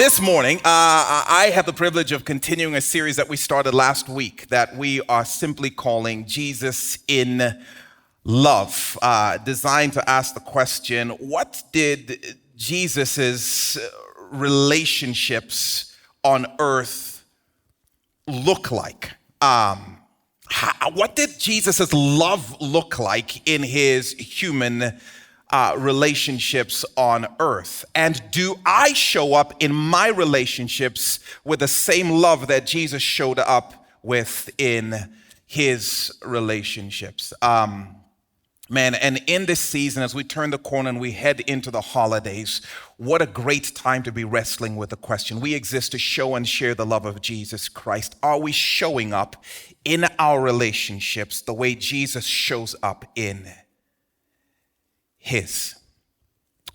This morning, I have the privilege of continuing a series that we started last week that we are simply calling Jesus in Love, designed to ask the question, what did Jesus's relationships on earth look like? What did Jesus's love look like in his human relationships on earth? And do I show up in my relationships with the same love that Jesus showed up with in his relationships? And in this season, as we turn the corner and we head into the holidays, what a great time to be wrestling with the question. We exist to show and share the love of Jesus Christ. Are we showing up in our relationships the way Jesus shows up in his?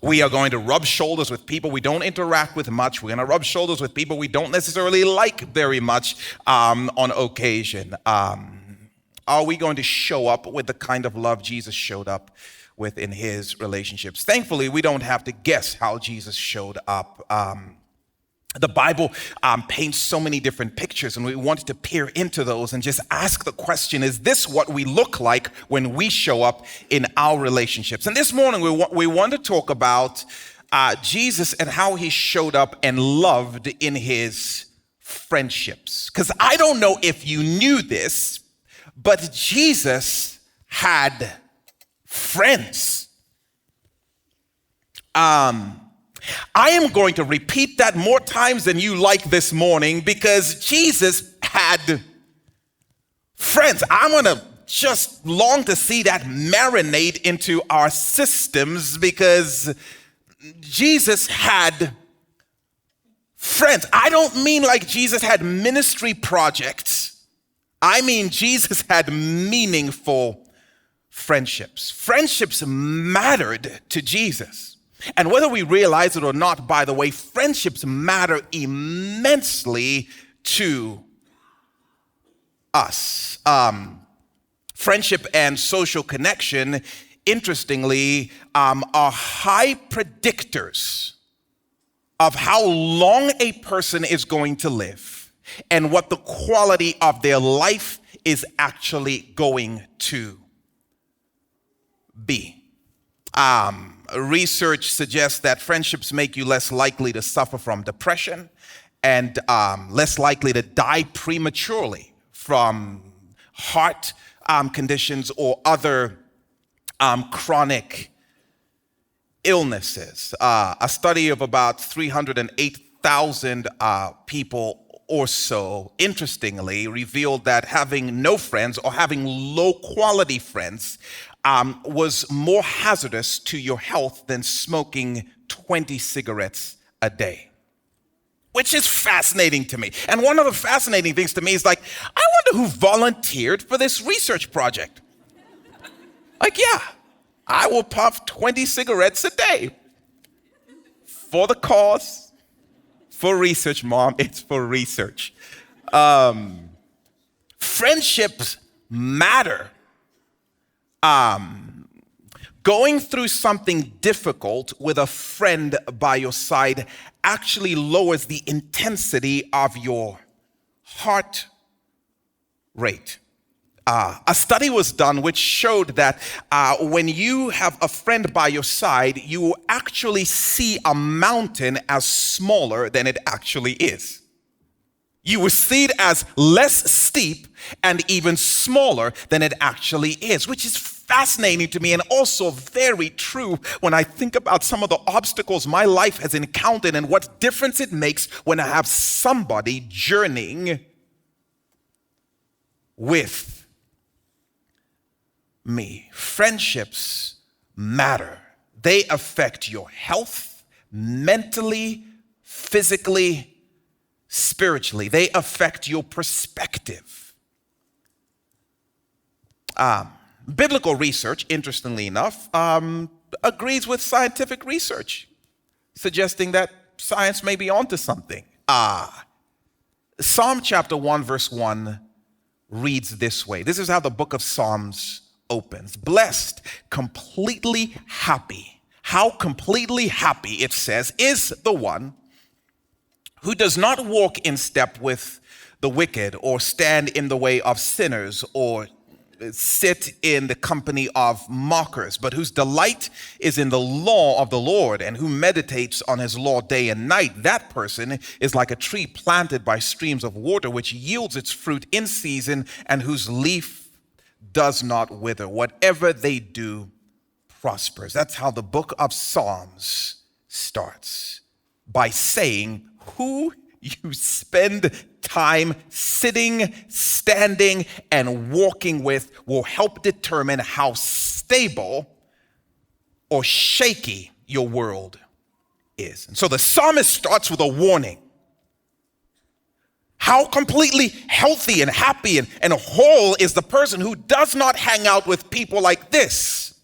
We are going to rub shoulders with people we don't interact with much. We're going to rub shoulders with people we don't necessarily like very much on occasion. Are we going to show up with the kind of love Jesus showed up with in his relationships? Thankfully, we don't have to guess how Jesus showed up. The Bible paints so many different pictures, and we wanted to peer into those and just ask the question, is this what we look like when we show up in our relationships? And this morning, we want to talk about Jesus and how he showed up and loved in his friendships. Because I don't know if you knew this, but Jesus had friends. I am going to repeat that more times than you like this morning because Jesus had friends. I'm going to just long to see that marinate into our systems because Jesus had friends. I don't mean like Jesus had ministry projects. I mean Jesus had meaningful friendships. Friendships mattered to Jesus. And whether we realize it or not, by the way, friendships matter immensely to us. Friendship and social connection, interestingly, are high predictors of how long a person is going to live and what the quality of their life is actually going to be. Research suggests that friendships make you less likely to suffer from depression and less likely to die prematurely from heart conditions or other chronic illnesses. A study of about 308,000 people or so, interestingly, revealed that having no friends or having low quality friends was more hazardous to your health than smoking 20 cigarettes a day, which is fascinating to me. And one of the fascinating things to me is like, I wonder who volunteered for this research project. Like, yeah, I will puff 20 cigarettes a day for the cause, for research, Mom. It's for research. Friendships matter. Going through something difficult with a friend by your side actually lowers the intensity of your heart rate. A study was done which showed that when you have a friend by your side, you will actually see a mountain as smaller than it actually is. You will see it as less steep and even smaller than it actually is, which is fascinating to me and also very true when I think about some of the obstacles my life has encountered and what difference it makes when I have somebody journeying with me. Friendships matter. They affect your health mentally, physically, spiritually. They affect your perspective. Biblical research, interestingly enough, agrees with scientific research, suggesting that science may be onto something. Psalm chapter 1, verse 1 reads this way. This is how the book of Psalms opens. Blessed, completely happy. How completely happy, it says, is the one who does not walk in step with the wicked, or stand in the way of sinners, or sit in the company of mockers, but whose delight is in the law of the Lord, and who meditates on his law day and night. That person is like a tree planted by streams of water, which yields its fruit in season, and whose leaf does not wither. Whatever they do prospers. That's how the book of Psalms starts, by saying, who you spend time sitting, standing, and walking with will help determine how stable or shaky your world is. And so the psalmist starts with a warning. How completely healthy and happy and whole is the person who does not hang out with people like this?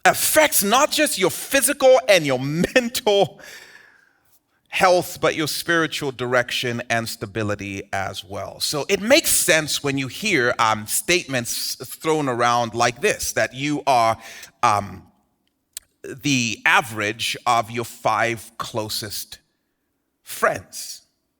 Affects not just your physical and your mental health, but your spiritual direction and stability as well. So it makes sense when you hear statements thrown around like this, that you are the average of your 5 closest friends.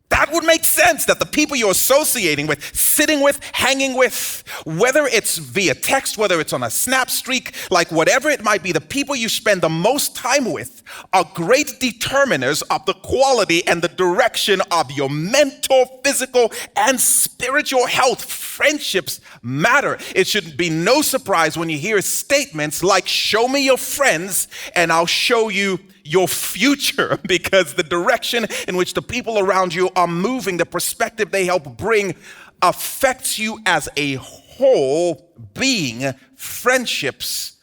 That would make sense, that the people you're associating with, sitting with, hanging with, whether it's via text, whether it's on a snap streak, like whatever it might be, the people you spend the most time with are great determiners of the quality and the direction of your mental, physical, and spiritual health. Friendships matter. It should be no surprise when you hear statements like, show me your friends and I'll show you your future, because the direction in which the people around you are moving, the perspective they help bring, affects you as a whole being. Friendships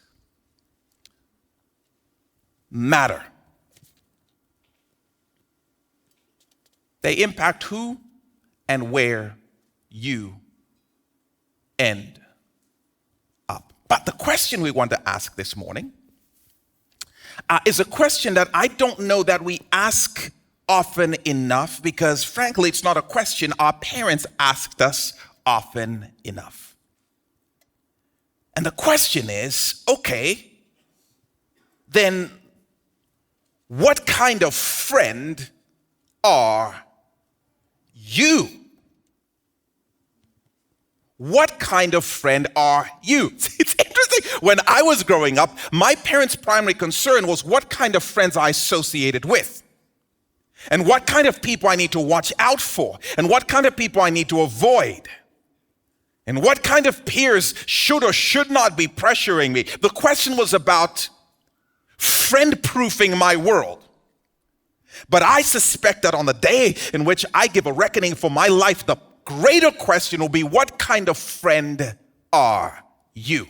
matter. They impact who and where you end up. But the question we want to ask this morning is a question that I don't know that we ask often enough, because frankly, it's not a question our parents asked us often enough. And the question is, okay, then what kind of friend are you? What kind of friend are you? It's interesting. When I was growing up, my parents' primary concern was what kind of friends I associated with, and what kind of people I need to watch out for, and what kind of people I need to avoid, and what kind of peers should or should not be pressuring me. The question was about friend-proofing my world. But I suspect that on the day in which I give a reckoning for my life, the greater question will be, what kind of friend are you?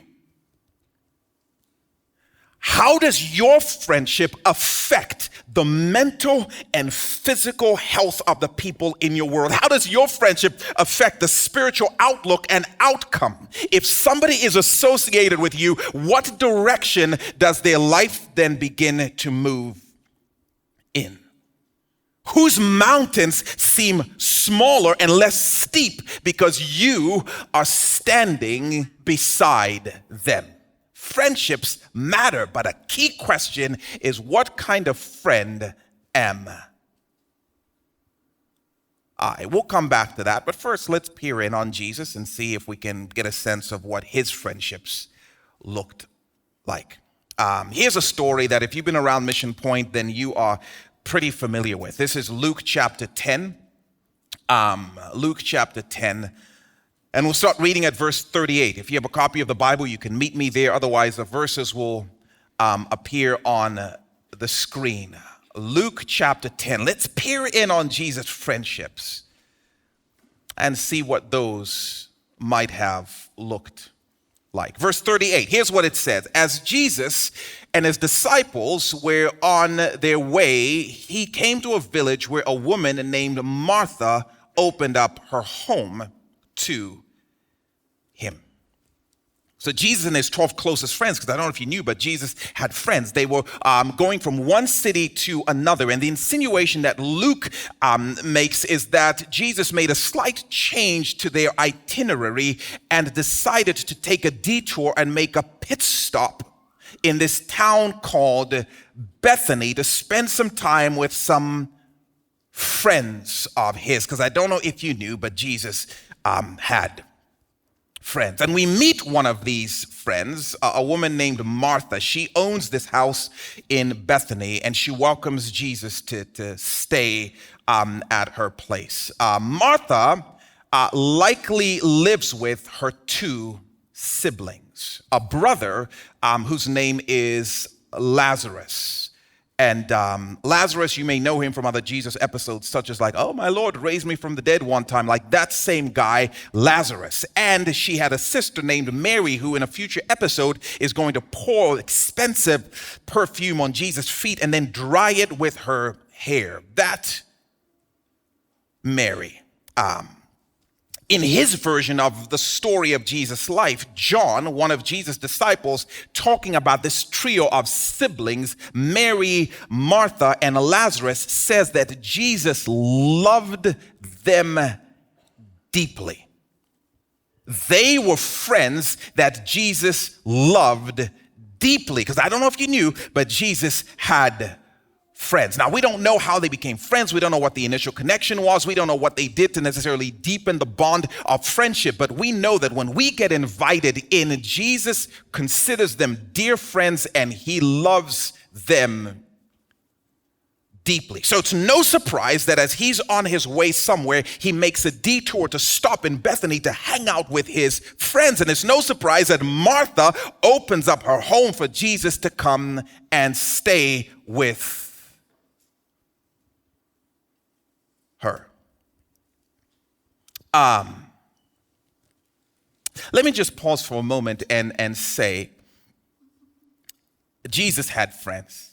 How does your friendship affect the mental and physical health of the people in your world? How does your friendship affect the spiritual outlook and outcome? If somebody is associated with you, what direction does their life then begin to move in? Whose mountains seem smaller and less steep because you are standing beside them? Friendships matter, but a key question is, what kind of friend am I? We'll come back to that, but first let's peer in on Jesus and see if we can get a sense of what his friendships looked like. Here's a story that if you've been around Mission Point, then you are pretty familiar with. This is Luke chapter 10. Luke chapter 10. And we'll start reading at verse 38. If you have a copy of the Bible, you can meet me there. Otherwise, the verses will appear on the screen. Luke chapter 10. Let's peer in on Jesus' friendships and see what those might have looked like. Verse 38, here's what it says. As Jesus and his disciples were on their way, he came to a village where a woman named Martha opened up her home to him. So Jesus and his 12 closest friends, because I don't know if you knew, but Jesus had friends. They were going from one city to another. And the insinuation that Luke makes is that Jesus made a slight change to their itinerary and decided to take a detour and make a pit stop in this town called Bethany to spend some time with some friends of his. Because I don't know if you knew, but Jesus had friends. And we meet one of these friends, a woman named Martha. She owns this house in Bethany, and she welcomes Jesus to stay at her place. Martha likely lives with her two siblings, a brother whose name is Lazarus. And Lazarus, you may know him from other Jesus episodes, such as like, oh, my Lord raised me from the dead one time, like that same guy, Lazarus. And she had a sister named Mary, who in a future episode is going to pour expensive perfume on Jesus' feet and then dry it with her hair. That Mary. In his version of the story of Jesus' life, John, one of Jesus' disciples, talking about this trio of siblings, Mary, Martha, and Lazarus, says that Jesus loved them deeply. They were friends that Jesus loved deeply. Because I don't know if you knew, but Jesus had friends. Now, we don't know how they became friends. We don't know what the initial connection was. We don't know what they did to necessarily deepen the bond of friendship. But we know that when we get invited in, Jesus considers them dear friends and he loves them deeply. So it's no surprise that as he's on his way somewhere, he makes a detour to stop in Bethany to hang out with his friends. And it's no surprise that Martha opens up her home for Jesus to come and stay with her. Let me just pause for a moment and say, Jesus had friends.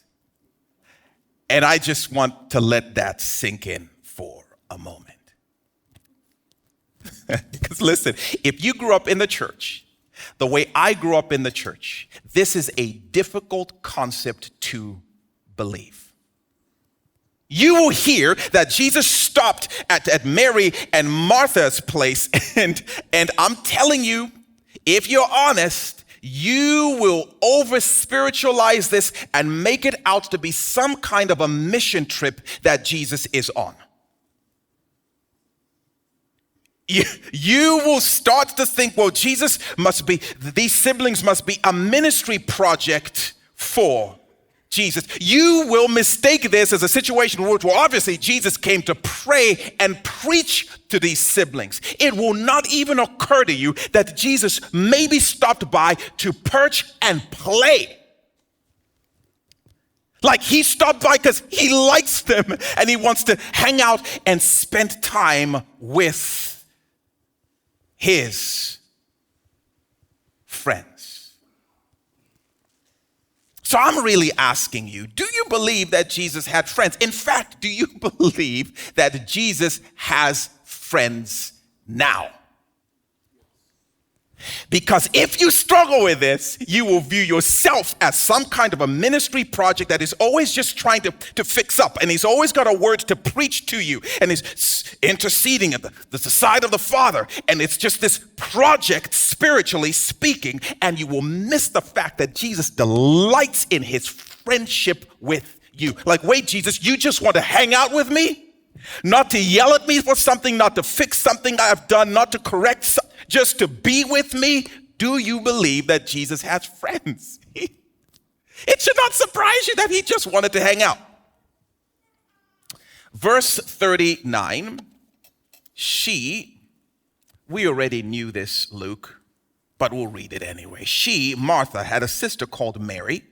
And I just want to let that sink in for a moment. Because listen, if you grew up in the church, the way I grew up in the church, this is a difficult concept to believe. You will hear that Jesus stopped at Mary and Martha's place. And I'm telling you, if you're honest, you will over-spiritualize this and make it out to be some kind of a mission trip that Jesus is on. You will start to think, well, these siblings must be a ministry project for Jesus. You will mistake this as a situation where obviously Jesus came to pray and preach to these siblings. It will not even occur to you that Jesus maybe stopped by to perch and play. Like he stopped by because he likes them and he wants to hang out and spend time with his friends. So I'm really asking you, do you believe that Jesus had friends? In fact, do you believe that Jesus has friends now? Because if you struggle with this, you will view yourself as some kind of a ministry project that is always just trying to fix up. And he's always got a word to preach to you. And he's interceding at the side of the Father. And it's just this project, spiritually speaking. And you will miss the fact that Jesus delights in his friendship with you. Like, wait, Jesus, you just want to hang out with me? Not to yell at me for something, not to fix something I've done, not to correct something, just to be with me? Do you believe that Jesus has friends? It should not surprise you that he just wanted to hang out. Verse 39, we already knew this, Luke, but we'll read it anyway. She, Martha, had a sister called Mary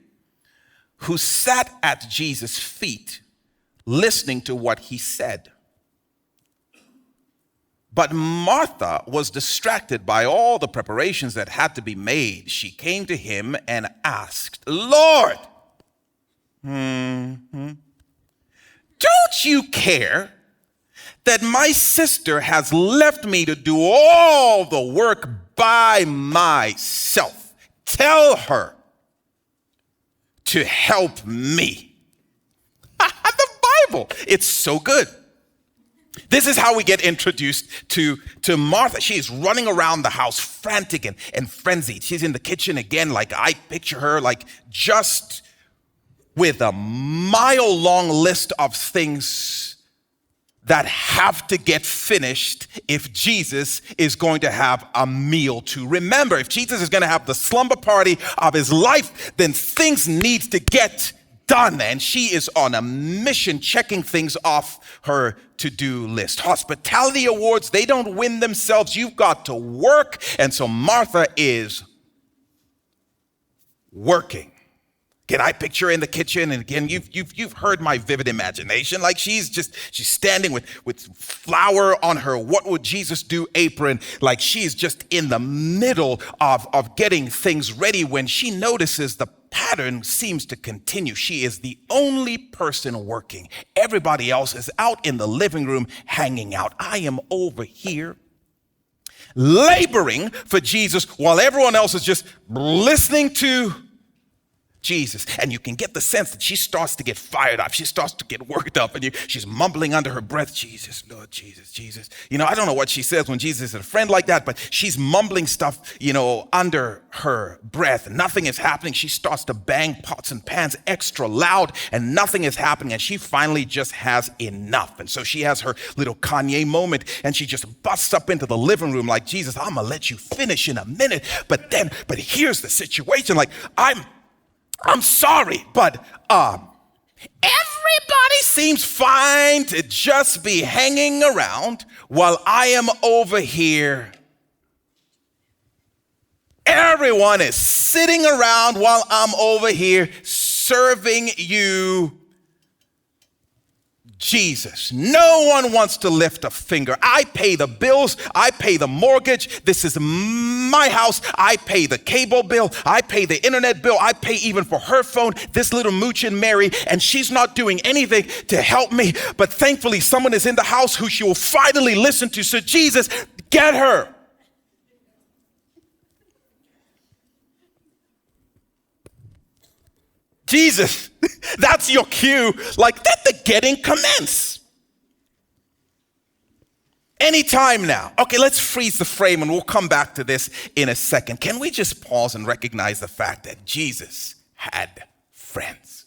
who sat at Jesus' feet listening to what he said. But Martha was distracted by all the preparations that had to be made. She came to him and asked, Lord, don't you care that my sister has left me to do all the work by myself? Tell her to help me. The Bible, it's so good. This is how we get introduced to Martha. She is running around the house frantic and frenzied. She's in the kitchen again, like I picture her, like just with a mile-long list of things that have to get finished if Jesus is going to have a meal to remember. If Jesus is going to have the slumber party of his life, then things need to get done. And she is on a mission, checking things off her to-do list. Hospitality awards, they don't win themselves. You've got to work. And so Martha is working. Can I picture her in the kitchen? And again, you've heard my vivid imagination. Like she's standing with flour on her "What would Jesus do" apron. Like she's just in the middle of getting things ready when she notices the pattern seems to continue. She is the only person working. Everybody else is out in the living room hanging out. I am over here laboring for Jesus while everyone else is just listening to Jesus. And you can get the sense that she starts to get fired up. She starts to get worked up, and she's mumbling under her breath, "Jesus, Lord, Jesus, Jesus." I don't know what she says when Jesus is a friend like that, but she's mumbling stuff, under her breath. Nothing is happening. She starts to bang pots and pans extra loud, and nothing is happening. And she finally just has enough. And so she has her little Kanye moment, and she just busts up into the living room like, "Jesus, I'm gonna let you finish in a minute. But here's the situation. Like, I'm sorry, but everybody seems fine to just be hanging around while I am over here. Everyone is sitting around while I'm over here serving you Jesus. No one wants to lift a finger. I pay the bills. I pay the mortgage. This is my house. I pay the cable bill. I pay the internet bill. I pay even for her phone, this little moochin' Mary, and she's not doing anything to help me. But thankfully, someone is in the house who she will finally listen to. So Jesus, get her. Jesus, that's your cue. Like, let the getting commence. Anytime now. Okay, let's freeze the frame and we'll come back to this in a second. Can we just pause and recognize the fact that Jesus had friends?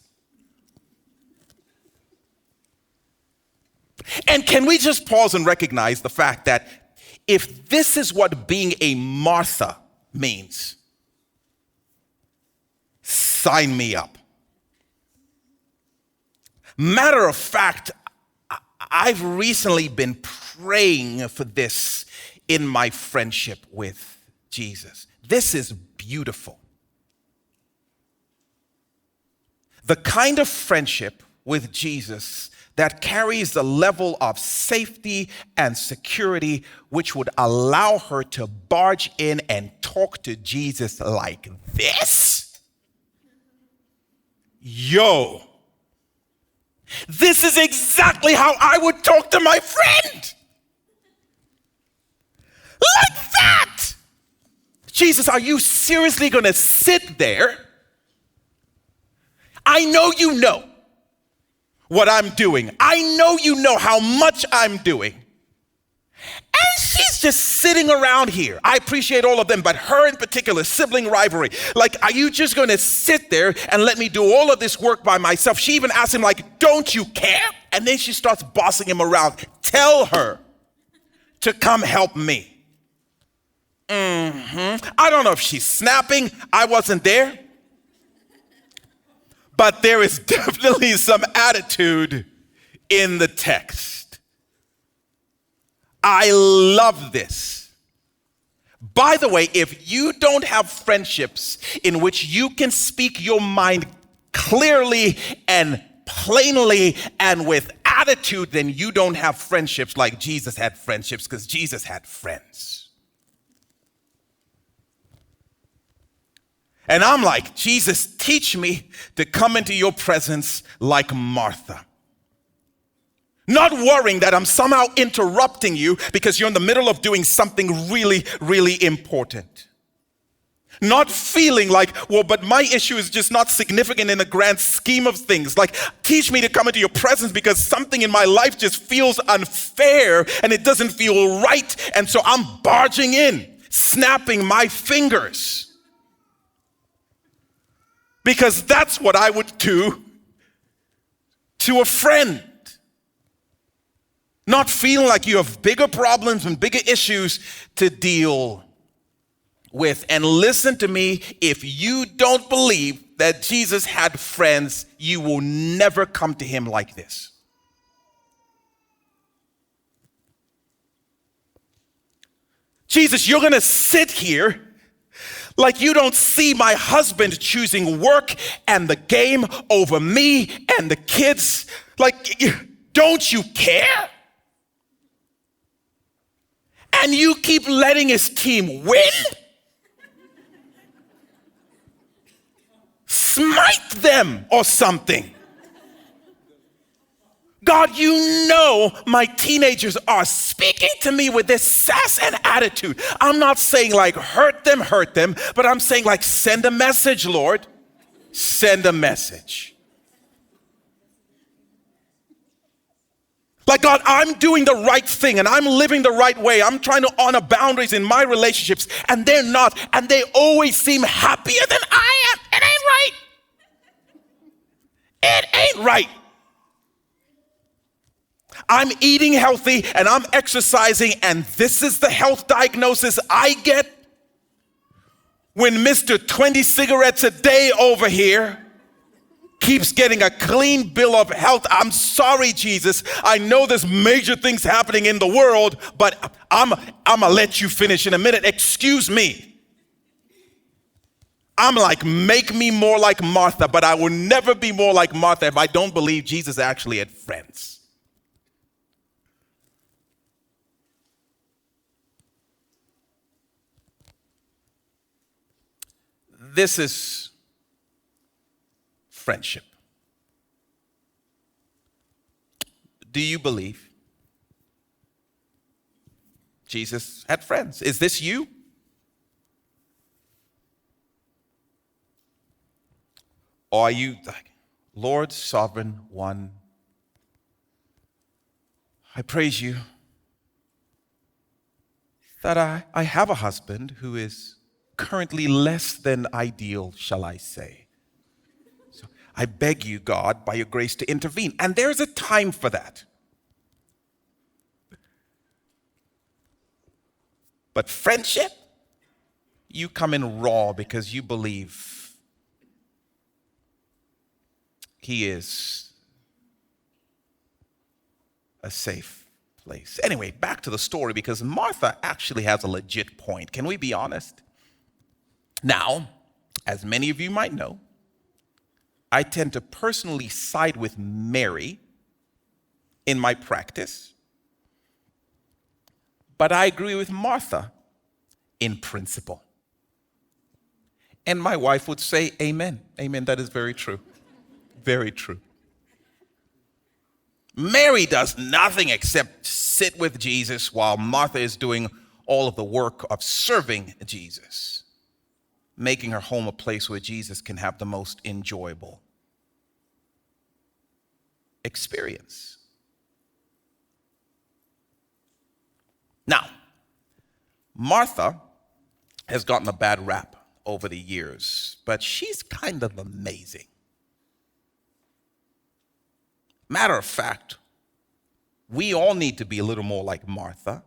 And can we just pause and recognize the fact that if this is what being a Martha means, sign me up. Matter of fact, I've recently been praying for this in my friendship with Jesus. This is beautiful. The kind of friendship with Jesus that carries the level of safety and security which would allow her to barge in and talk to Jesus like this. Yo. This is exactly how I would talk to my friend. Like that. Jesus, are you seriously going to sit there? I know you know what I'm doing. I know you know how much I'm doing. And she's just sitting around here. I appreciate all of them, but her in particular, sibling rivalry. Like, are you just going to sit there and let me do all of this work by myself? She even asked him, like, don't you care? And then she starts bossing him around. Tell her to come help me. I don't know if she's snapping. I wasn't there. But there is definitely some attitude in the text. I love this. By the way, if you don't have friendships in which you can speak your mind clearly and plainly and with attitude, then you don't have friendships like Jesus had friendships, because Jesus had friends. And I'm like, Jesus, teach me to come into your presence like Martha. Not worrying that I'm somehow interrupting you because you're in the middle of doing something really, really important. Not feeling like, well, but my issue is just not significant in the grand scheme of things. Like, teach me to come into your presence because something in my life just feels unfair and it doesn't feel right. And so I'm barging in, snapping my fingers. Because that's what I would do to a friend. Not feeling like you have bigger problems and bigger issues to deal with. And listen to me, if you don't believe that Jesus had friends, you will never come to him like this. Jesus, you're going to sit here like you don't see my husband choosing work and the game over me and the kids. Like, don't you care? And you keep letting his team win? Smite them or something. God, you know my teenagers are speaking to me with this sass and attitude. I'm not saying like hurt them, but I'm saying like send a message, Lord. Send a message. Like, God, I'm doing the right thing and I'm living the right way. I'm trying to honor boundaries in my relationships and they're not. And they always seem happier than I am. It ain't right. It ain't right. I'm eating healthy and I'm exercising and this is the health diagnosis I get when Mr. 20 cigarettes a day over here keeps getting a clean bill of health. I'm sorry, Jesus. I know there's major things happening in the world, but I'm gonna let you finish in a minute. Excuse me. I'm like, make me more like Martha, but I will never be more like Martha if I don't believe Jesus actually had friends. This is friendship. Do you believe Jesus had friends? Is this you? Or are you like, Lord, sovereign one, I praise you that I have a husband who is currently less than ideal, shall I say. So I beg you, God, by your grace to intervene. And there's a time for that. But friendship, you come in raw because you believe he is a safe place. Anyway, back to the story because Martha actually has a legit point. Can we be honest? Now, as many of you might know, I tend to personally side with Mary in my practice, but I agree with Martha in principle. And my wife would say, amen. Amen, that is very true. Very true. Mary does nothing except sit with Jesus while Martha is doing all of the work of serving Jesus, making her home a place where Jesus can have the most enjoyable experience. Now, Martha has gotten a bad rap over the years, but she's kind of amazing. Matter of fact, we all need to be a little more like Martha.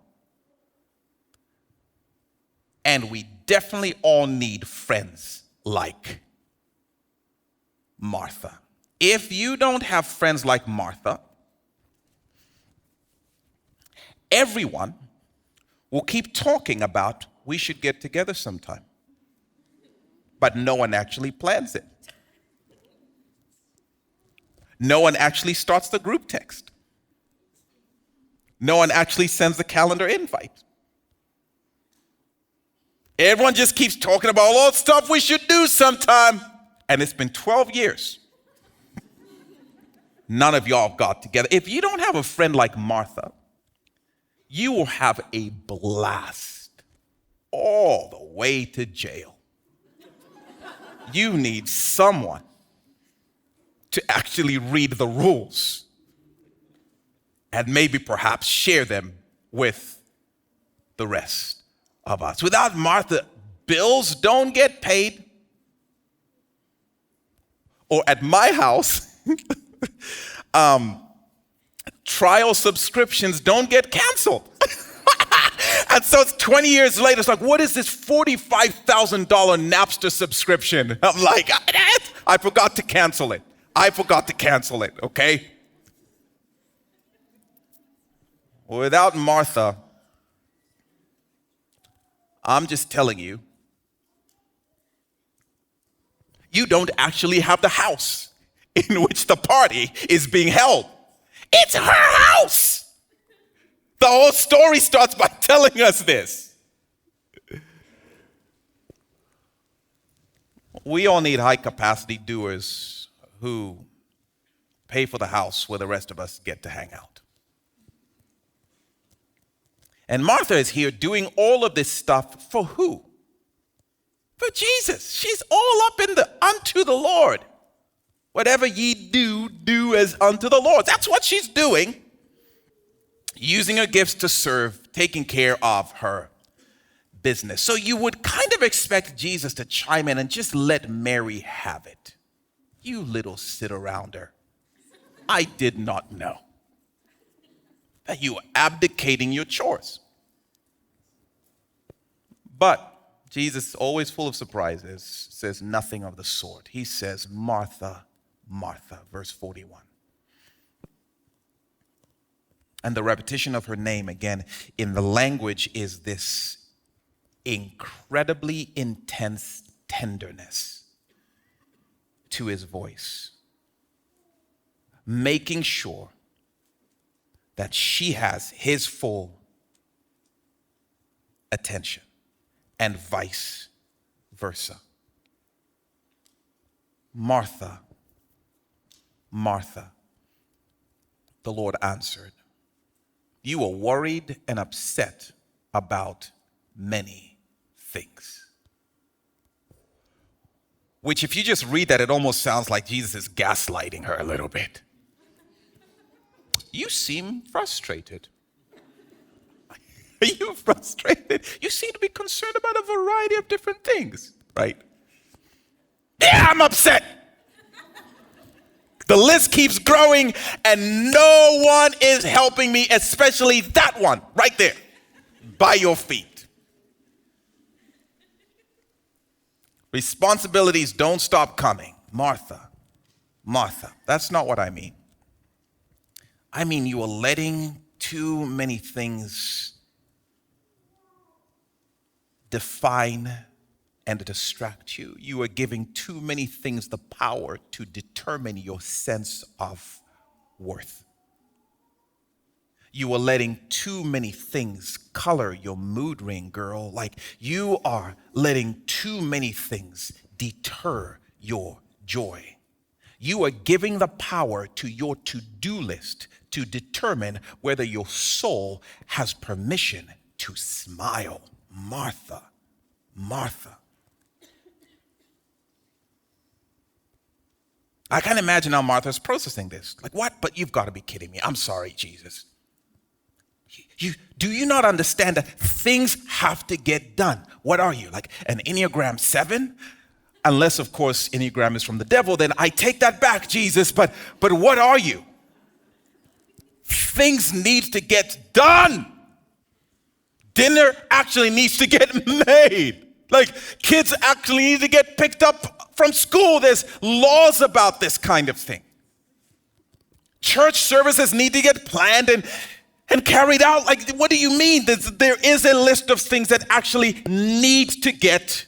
And we definitely all need friends like Martha. If you don't have friends like Martha, everyone will keep talking about we should get together sometime. But no one actually plans it. No one actually starts the group text. No one actually sends the calendar invite. Everyone just keeps talking about all the stuff we should do sometime. And it's been 12 years. None of y'all got together. If you don't have a friend like Martha, you will have a blast all the way to jail. You need someone to actually read the rules and maybe perhaps share them with the rest of us. Without Martha, bills don't get paid. Or at my house, trial subscriptions don't get canceled. And so it's 20 years later, it's like, what is this $45,000 Napster subscription? I'm like, I forgot to cancel it. Okay? Without Martha, I'm just telling you, you don't actually have the house in which the party is being held. It's her house. The whole story starts by telling us this. We all need high capacity doers who pay for the house where the rest of us get to hang out. And Martha is here doing all of this stuff for who? For Jesus. She's all up in the unto the Lord. Whatever ye do, do as unto the Lord. That's what she's doing. Using her gifts to serve, taking care of her business. So you would kind of expect Jesus to chime in and just let Mary have it. You little sit-arounder. I did not know that you were abdicating your chores. But Jesus, always full of surprises, says nothing of the sort. He says, Martha, Martha, verse 41. And the repetition of her name again in the language is this incredibly intense tenderness to his voice, making sure that she has his full attention, and vice versa. Martha, Martha, the Lord answered, you are worried and upset about many things. Which, if you just read that, it almost sounds like Jesus is gaslighting her a little bit. You seem frustrated. Are you frustrated? You seem to be concerned about a variety of different things, right? Yeah, I'm upset. The list keeps growing and no one is helping me, especially that one right there by your feet. Responsibilities don't stop coming. Martha, Martha, that's not what I mean. I mean, you are letting too many things define and distract you. You are giving too many things the power to determine your sense of worth. You are letting too many things color your mood ring, girl. Like you are letting too many things deter your joy. You are giving the power to your to-do list to determine whether your soul has permission to smile. Martha, Martha. I can't imagine how Martha's processing this. Like, what? But you've got to be kidding me. I'm sorry, Jesus. Do you not understand that things have to get done? What are you, like an Enneagram 7? Unless, of course, Enneagram is from the devil, then I take that back, Jesus. But what are you? Things need to get done. Dinner actually needs to get made. Like kids actually need to get picked up from school. There's laws about this kind of thing. Church services need to get planned and carried out. Like, what do you mean? There is a list of things that actually need to get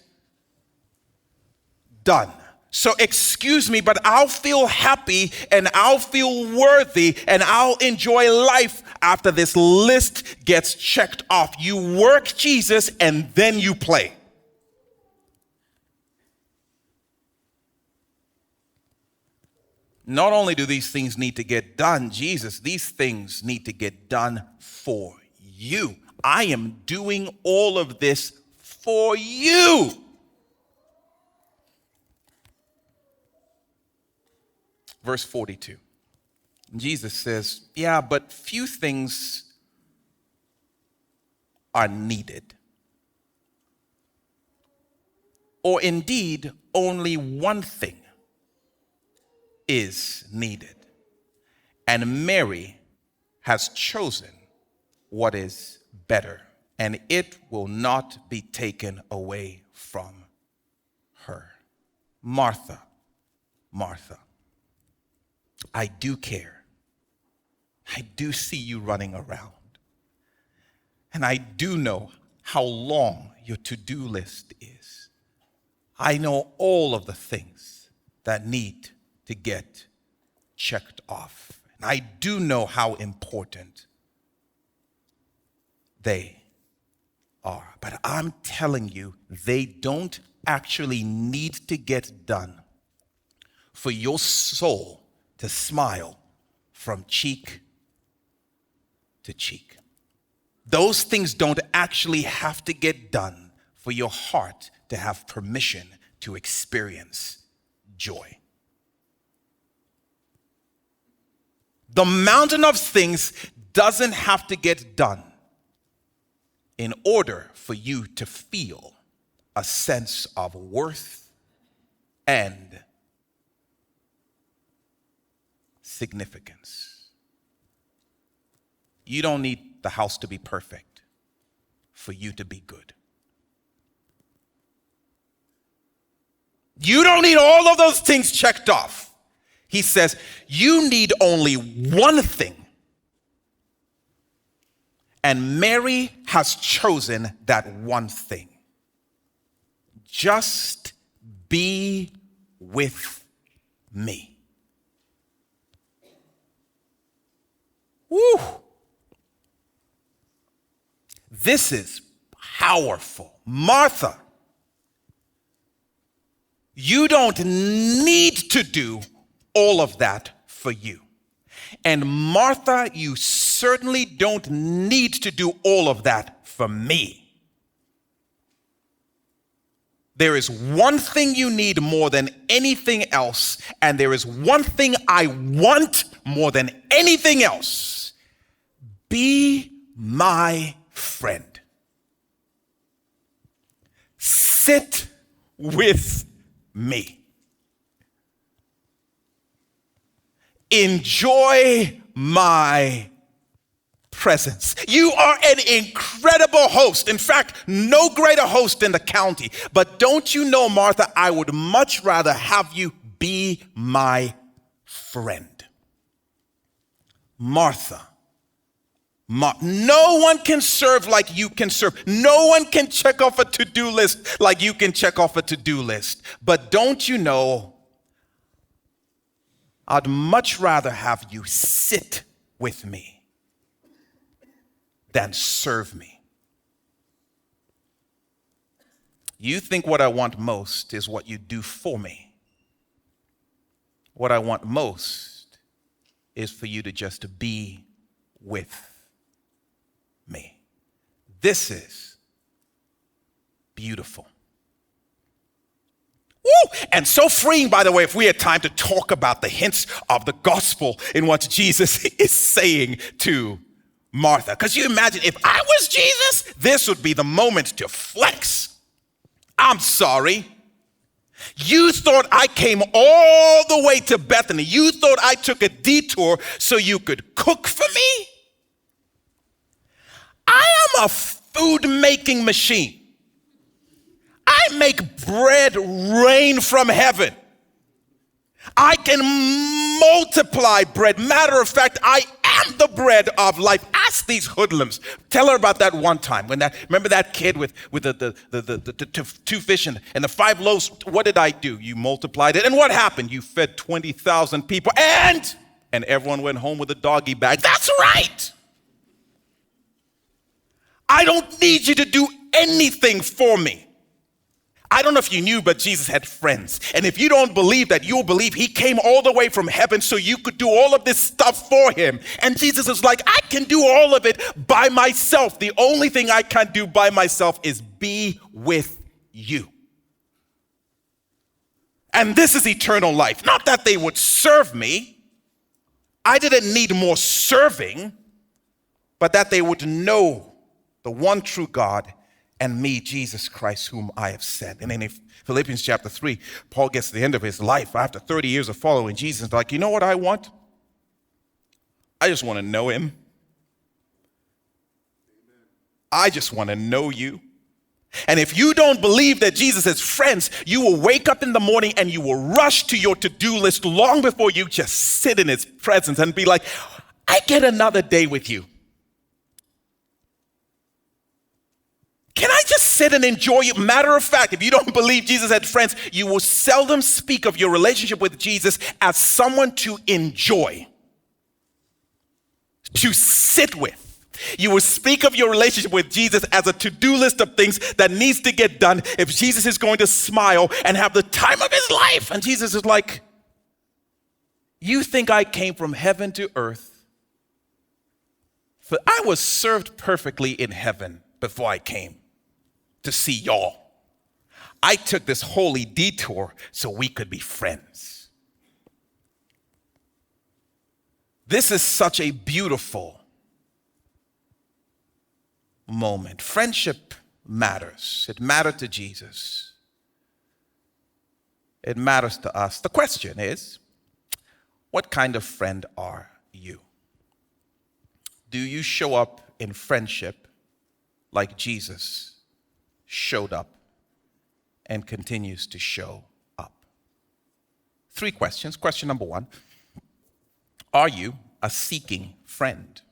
done. So excuse me, but I'll feel happy and I'll feel worthy and I'll enjoy life after this list gets checked off. You work, Jesus, and then you play. Not only do these things need to get done, Jesus, these things need to get done for you. I am doing all of this for you. Verse 42. Jesus says, yeah, but few things are needed. Or indeed, only one thing is needed. And Mary has chosen what is better, and it will not be taken away from her. Martha, Martha, I do care. I do see you running around. And I do know how long your to-do list is. I know all of the things that need to get checked off. And I do know how important they are. But I'm telling you, they don't actually need to get done for your soul to smile from cheek to cheek. Those things don't actually have to get done for your heart to have permission to experience joy. The mountain of things doesn't have to get done in order for you to feel a sense of worth and significance. You don't need the house to be perfect for you to be good. You don't need all of those things checked off. He says, you need only one thing. And Mary has chosen that one thing. Just be with me. Woo! This is powerful. Martha, you don't need to do all of that for you. And Martha, you certainly don't need to do all of that for me. There is one thing you need more than anything else, and there is one thing I want more than anything else. Be my friend. Sit with me. Enjoy my presence. You are an incredible host. In fact, no greater host in the county. But don't you know, Martha, I would much rather have you be my friend. Martha, no one can serve like you can serve. No one can check off a to-do list like you can check off a to-do list. But don't you know, I'd much rather have you sit with me than serve me. You think what I want most is what you do for me. What I want most is for you to just be with me. This is beautiful. Woo! And so freeing, by the way, if we had time to talk about the hints of the gospel in what Jesus is saying to Martha. Because you imagine, if I was Jesus, this would be the moment to flex. I'm sorry. You thought I came all the way to Bethany. You thought I took a detour so you could cook for me? I am a food-making machine. I make bread rain from heaven. I can multiply bread. Matter of fact, I am the bread of life. Ask these hoodlums. Tell her about that one time when remember that kid with the 2 fish and the 5 loaves? What did I do? You multiplied it. And what happened? You fed 20,000 people and everyone went home with a doggy bag. That's right. I don't need you to do anything for me. I don't know if you knew, but Jesus had friends. And if you don't believe that, you'll believe he came all the way from heaven so you could do all of this stuff for him. And Jesus is like, I can do all of it by myself. The only thing I can't do by myself is be with you. And this is eternal life. Not that they would serve me. I didn't need more serving, but that they would know the one true God and me, Jesus Christ, whom I have sent. And then in Philippians chapter 3, Paul gets to the end of his life after 30 years of following Jesus. Like, you know what I want? I just want to know him. I just want to know you. And if you don't believe that Jesus is friends, you will wake up in the morning and you will rush to your to-do list long before you just sit in his presence and be like, I get another day with you. Can I just sit and enjoy you? Matter of fact, if you don't believe Jesus had friends, you will seldom speak of your relationship with Jesus as someone to enjoy, to sit with. You will speak of your relationship with Jesus as a to-do list of things that needs to get done if Jesus is going to smile and have the time of his life. And Jesus is like, you think I came from heaven to earth? For I was served perfectly in heaven before I came to see y'all. I took this holy detour so we could be friends. This is such a beautiful moment. Friendship matters. It mattered to Jesus. It matters to us. The question is, what kind of friend are you? Do you show up in friendship like Jesus showed up and continues to show up? 3 questions. Question number 1, are you a seeking friend?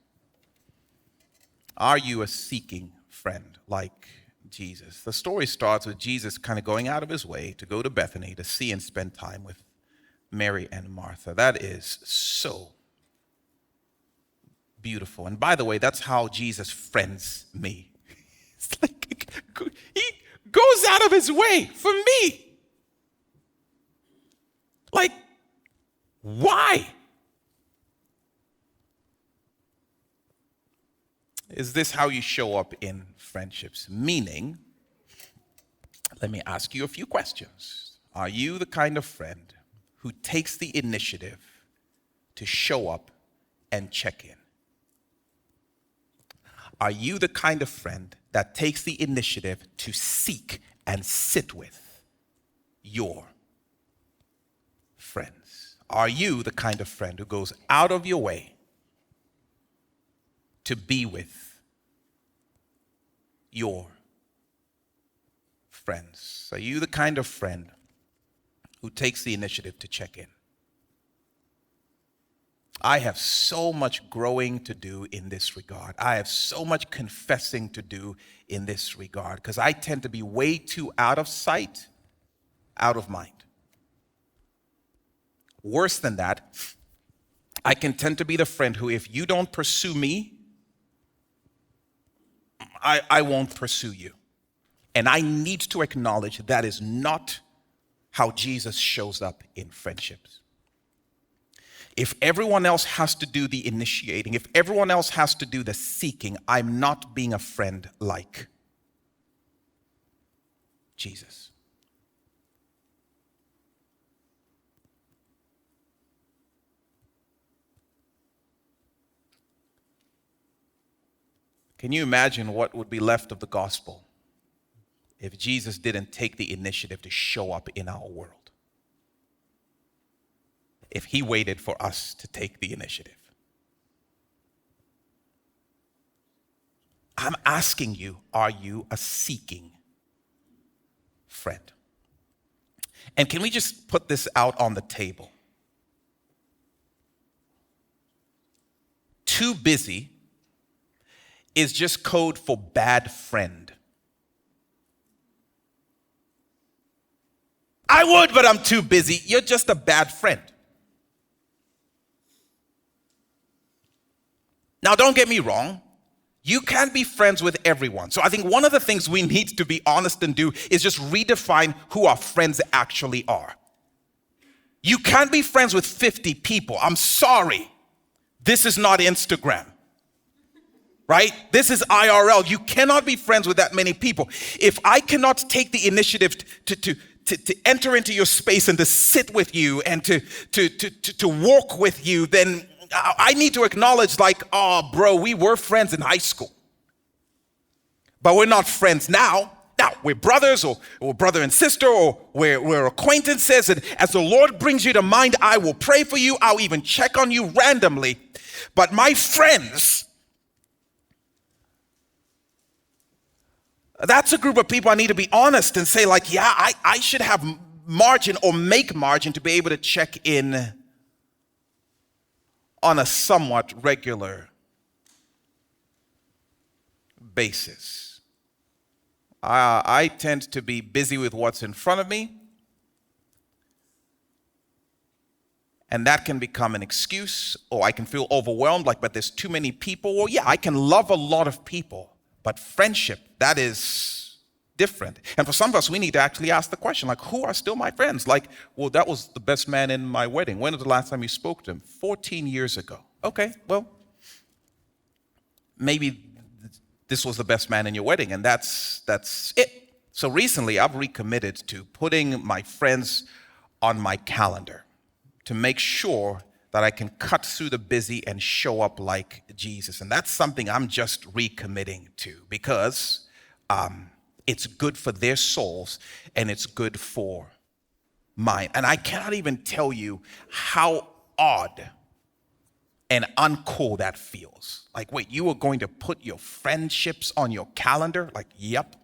Are you a seeking friend like Jesus? The story starts with Jesus kind of going out of his way to go to Bethany to see and spend time with Mary and Martha. That is so beautiful. And by the way, that's how Jesus friends me. It's like he goes out of his way for me. Like, why? Is this how you show up in friendships? Meaning, let me ask you a few questions. Are you the kind of friend who takes the initiative to show up and check in? Are you the kind of friend that takes the initiative to seek and sit with your friends? Are you the kind of friend who goes out of your way to be with your friends? Are you the kind of friend who takes the initiative to check in? I have so much growing to do in this regard. I have so much confessing to do in this regard because I tend to be way too out of sight, out of mind. Worse than that, I can tend to be the friend who, if you don't pursue me, I won't pursue you. And I need to acknowledge that is not how Jesus shows up in friendships. If everyone else has to do the initiating, if everyone else has to do the seeking, I'm not being a friend like Jesus. Can you imagine what would be left of the gospel if Jesus didn't take the initiative to show up in our world? If he waited for us to take the initiative? I'm asking you, are you a seeking friend? And can we just put this out on the table? Too busy is just code for bad friend. I would, but I'm too busy. You're just a bad friend. Now, don't get me wrong. You can't be friends with everyone. So I think one of the things we need to be honest and do is just redefine who our friends actually are. You can't be friends with 50 people. I'm sorry. This is not Instagram. Right? This is IRL. You cannot be friends with that many people. If I cannot take the initiative to enter into your space and to sit with you and to walk with you, then I need to acknowledge, like, oh, bro, we were friends in high school, but we're not friends now. Now, we're brothers or brother and sister, or we're acquaintances. And as the Lord brings you to mind, I will pray for you. I'll even check on you randomly. But my friends, that's a group of people I need to be honest and say, like, yeah, I should have margin or make margin to be able to check in on a somewhat regular basis. I tend to be busy with what's in front of me, and that can become an excuse, or I can feel overwhelmed, like, but there's too many people. Well, yeah, I can love a lot of people, but friendship, that is different. And for some of us, we need to actually ask the question, like, who are still my friends? Like, well, that was the best man in my wedding. When was the last time you spoke to him? 14 years ago. Okay, well, maybe this was the best man in your wedding, and that's it. So recently, I've recommitted to putting my friends on my calendar to make sure that I can cut through the busy and show up like Jesus. And that's something I'm just recommitting to, because it's good for their souls and it's good for mine. And I cannot even tell you how odd and uncool that feels. Like, wait, you were going to put your friendships on your calendar? Like, yep.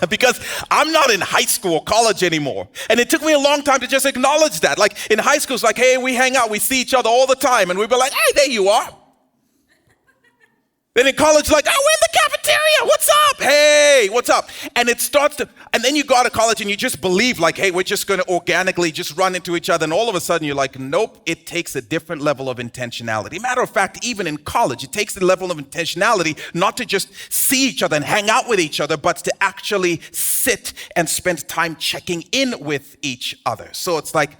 Because I'm not in high school or college anymore. And it took me a long time to just acknowledge that. Like, in high school, it's like, hey, we hang out, we see each other all the time. And we'd be like, hey, there you are. Then in college, like, oh, we're in the cafeteria. What's up? Hey, what's up? And it starts to, and then you go out of college and you just believe, like, hey, we're just going to organically just run into each other. And all of a sudden you're like, nope, it takes a different level of intentionality. Matter of fact, even in college, it takes the level of intentionality not to just see each other and hang out with each other, but to actually sit and spend time checking in with each other. So it's like,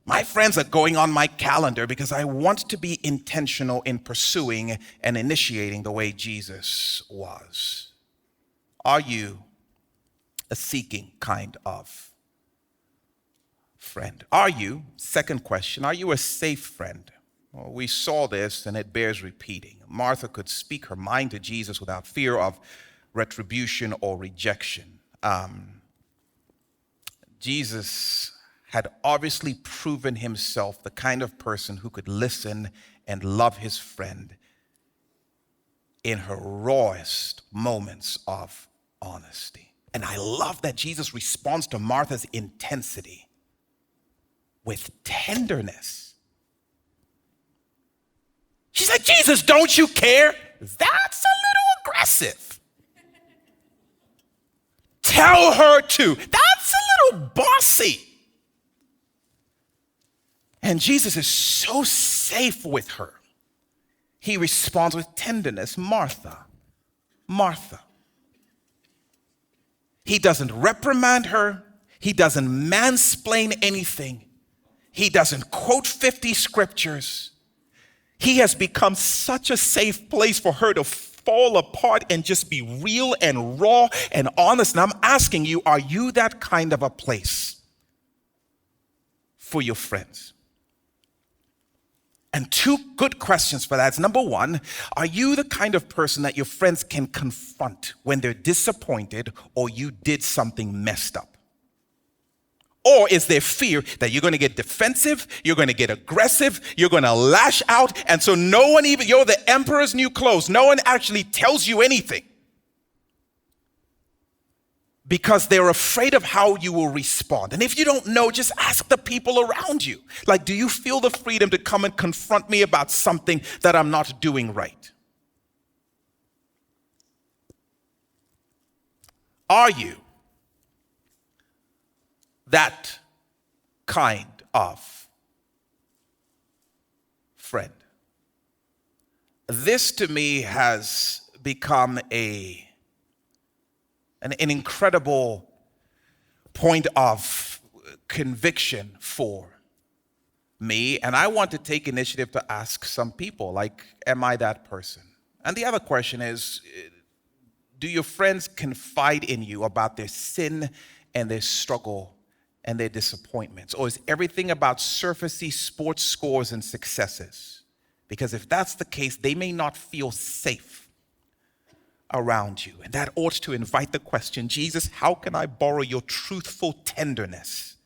my friends are going on my calendar because I want to be intentional in pursuing and initiating the way Jesus was. Are you a seeking kind of friend? Are you, second question, are you a safe friend? Well, we saw this and it bears repeating. Martha could speak her mind to Jesus without fear of retribution or rejection. Jesus had obviously proven himself the kind of person who could listen and love his friend in her rawest moments of honesty. And I love that Jesus responds to Martha's intensity with tenderness. She's like, Jesus, don't you care? That's a little aggressive. Tell her to. That's a little bossy. And Jesus is so safe with her. He responds with tenderness, Martha, Martha. He doesn't reprimand her. He doesn't mansplain anything. He doesn't quote 50 scriptures. He has become such a safe place for her to fall apart and just be real and raw and honest. And I'm asking you, are you that kind of a place for your friends? And two good questions for that is, number one, are you the kind of person that your friends can confront when they're disappointed or you did something messed up? Or is there fear that you're going to get defensive, you're going to get aggressive, you're going to lash out, and so no one even, you're the emperor's new clothes, no one actually tells you anything because they're afraid of how you will respond. And if you don't know, just ask the people around you. Like, do you feel the freedom to come and confront me about something that I'm not doing right? Are you that kind of friend? This to me has become an incredible point of conviction for me. And I want to take initiative to ask some people, like, am I that person? And the other question is, do your friends confide in you about their sin and their struggle and their disappointments? Or is everything about surfacey sports scores and successes? Because if that's the case, they may not feel safe around you. And that ought to invite the question, Jesus, how can I borrow your truthful tenderness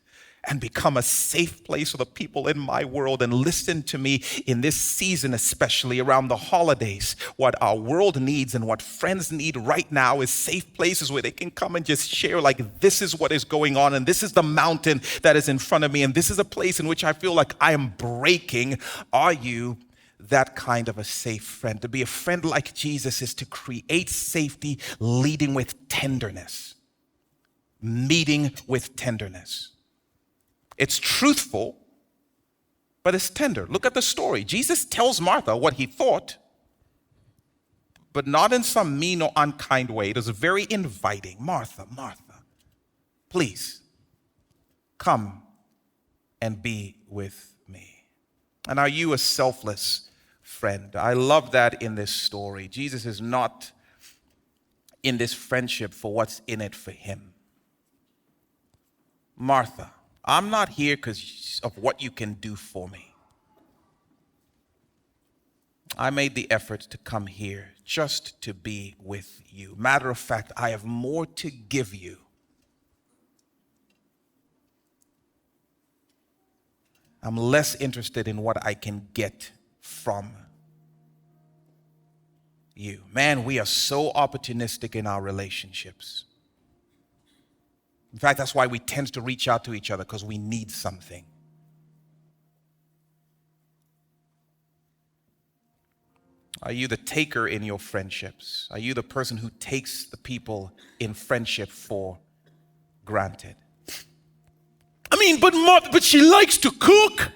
and become a safe place for the people in my world? And listen to me, in this season, especially around the holidays, what our world needs and what friends need right now is safe places where they can come and just share, like, this is what is going on, and this is the mountain that is in front of me, and this is a place in which I feel like I am breaking. Are you that kind of a safe friend? To be a friend like Jesus is to create safety, leading with tenderness, meeting with tenderness. It's truthful, but it's tender. Look at the story. Jesus tells Martha what he thought, but not in some mean or unkind way. It is very inviting. Martha, Martha, please come and be with me. And are you a selfless friend? I love that in this story. Jesus is not in this friendship for what's in it for him. Martha, I'm not here because of what you can do for me. I made the effort to come here just to be with you. Matter of fact, I have more to give you. I'm less interested in what I can get from you. Man, we are so opportunistic in our relationships. In fact, that's why we tend to reach out to each other, because we need something. Are you the taker in your friendships? Are you the person who takes the people in friendship for granted? I mean, but she likes to cook.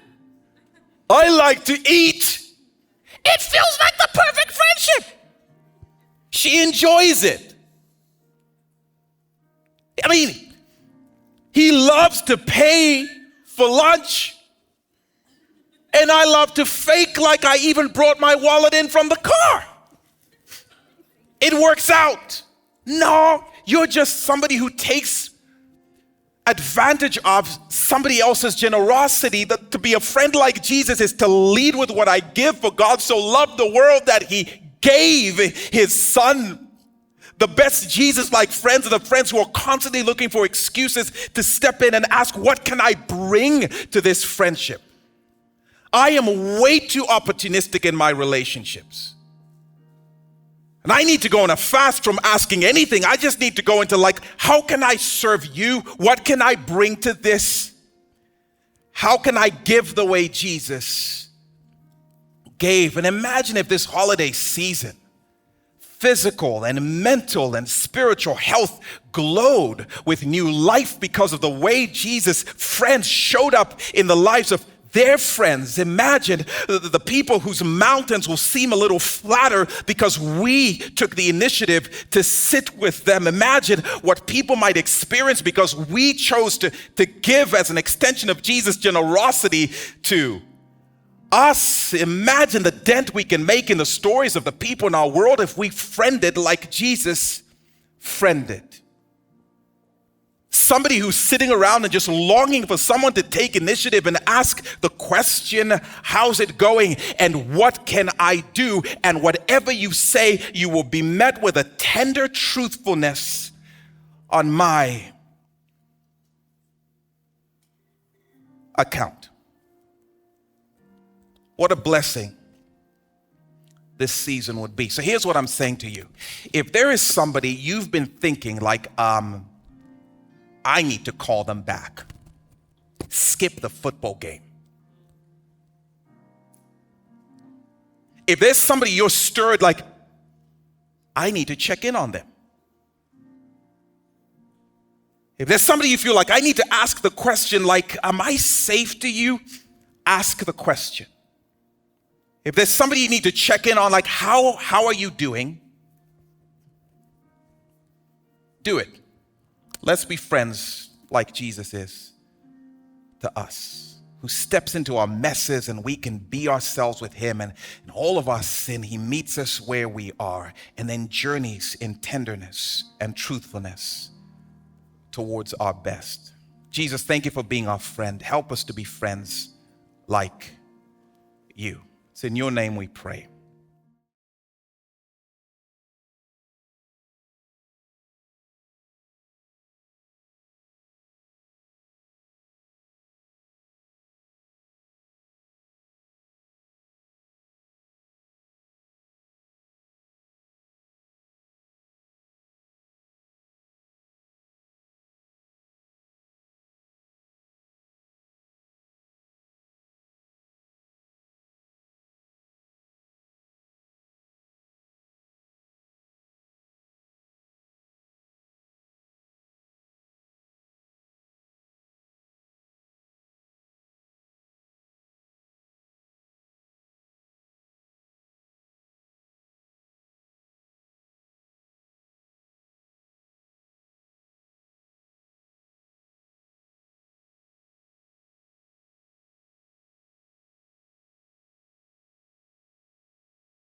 I like to eat. It feels like the perfect friendship. She enjoys it. I mean, he loves to pay for lunch, and I love to fake like I even brought my wallet in from the car. It works out. No, you're just somebody who takes advantage of somebody else's generosity. To be a friend like Jesus is to lead with what I give, for God so loved the world that he gave his son. The best Jesus-like friends are the friends who are constantly looking for excuses to step in and ask, what can I bring to this friendship? I am way too opportunistic in my relationships. And I need to go on a fast from asking anything. I just need to go into, like, how can I serve you? What can I bring to this? How can I give the way Jesus gave? And imagine if this holiday season, physical and mental and spiritual health glowed with new life because of the way Jesus' friends showed up in the lives of their friends. Imagine the people whose mountains will seem a little flatter because we took the initiative to sit with them. Imagine what people might experience because we chose to give as an extension of Jesus' generosity to us. Imagine the dent we can make in the stories of the people in our world if we friended like Jesus friended. Somebody who's sitting around and just longing for someone to take initiative and ask the question, how's it going and what can I do? And whatever you say, you will be met with a tender truthfulness on my account. What a blessing this season would be. So here's what I'm saying to you. If there is somebody you've been thinking like, I need to call them back, skip the football game. If there's somebody you're stirred like, I need to check in on them. If there's somebody you feel like, I need to ask the question, like, am I safe to you? Ask the question. If there's somebody you need to check in on, like, how are you doing? Do it. Let's be friends like Jesus is to us, who steps into our messes and we can be ourselves with him, and in all of our sin, he meets us where we are and then journeys in tenderness and truthfulness towards our best. Jesus, thank you for being our friend. Help us to be friends like you. It's in your name we pray.